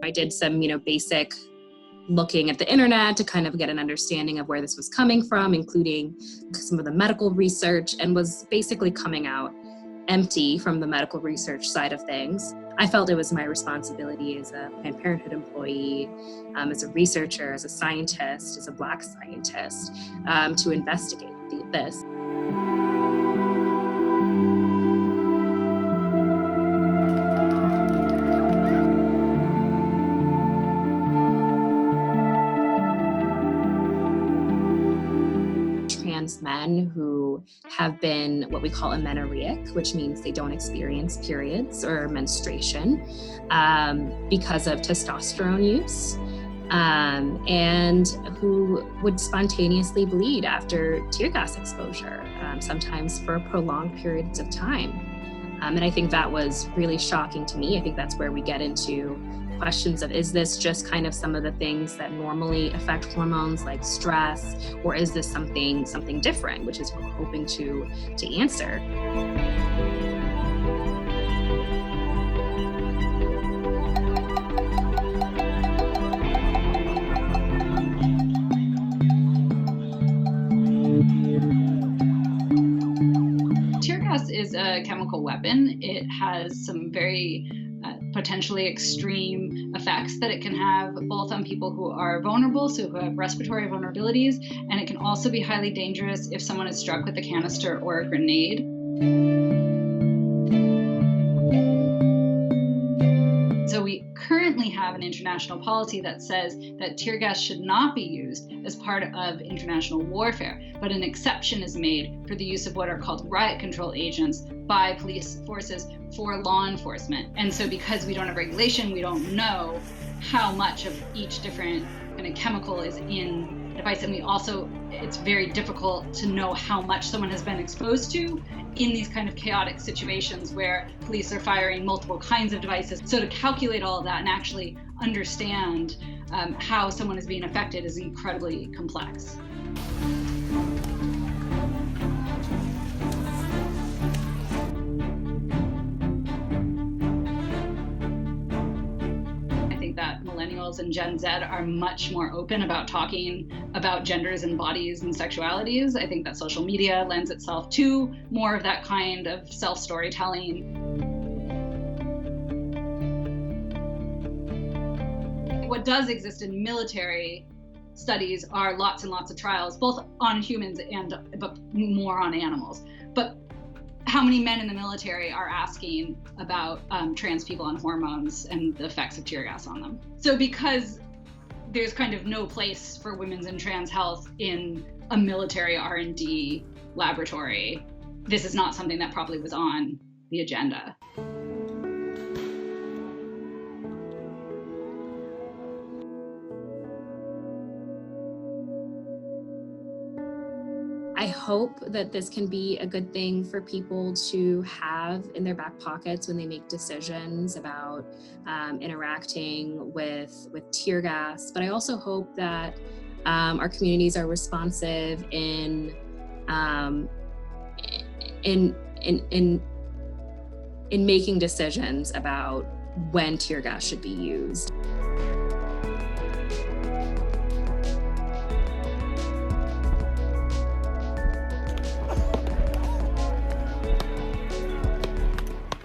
I did some, basic looking at the internet to kind of get an understanding of where this was coming from, including some of the medical research, and was basically coming out empty from the medical research side of things. I felt it was my responsibility as a Planned Parenthood employee, as a researcher, as a scientist, as a Black scientist, to investigate this. Trans men who have been what we call amenorrheic, which means they don't experience periods or menstruation because of testosterone use, and who would spontaneously bleed after tear gas exposure, sometimes for prolonged periods of time. And I think that was really shocking to me. I think that's where we get into questions of, is this just kind of some of the things that normally affect hormones like stress, or is this something different, which is what we're hoping to answer. Tear gas is a chemical weapon. It has some very potentially extreme effects that it can have both on people who are vulnerable, so who have respiratory vulnerabilities, and it can also be highly dangerous if someone is struck with a canister or a grenade. So we currently have an international policy that says that tear gas should not be used as part of international warfare, but an exception is made for the use of what are called riot control agents by police forces for law enforcement. And so because we don't have regulation, we don't know how much of each different kind of chemical is in the device. And we also, it's very difficult to know how much someone has been exposed to in these kind of chaotic situations where police are firing multiple kinds of devices. So to calculate all of that and actually understand how someone is being affected is incredibly complex. Millennials and Gen Z are much more open about talking about genders and bodies and sexualities. I think that social media lends itself to more of that kind of self-storytelling. What does exist in military studies are lots and lots of trials, both on humans but more on animals. But how many men in the military are asking about trans people on hormones and the effects of tear gas on them? So because there's kind of no place for women's and trans health in a military R&D laboratory, this is not something that probably was on the agenda. I hope that this can be a good thing for people to have in their back pockets when they make decisions about interacting with tear gas. But I also hope that our communities are responsive in making decisions about when tear gas should be used.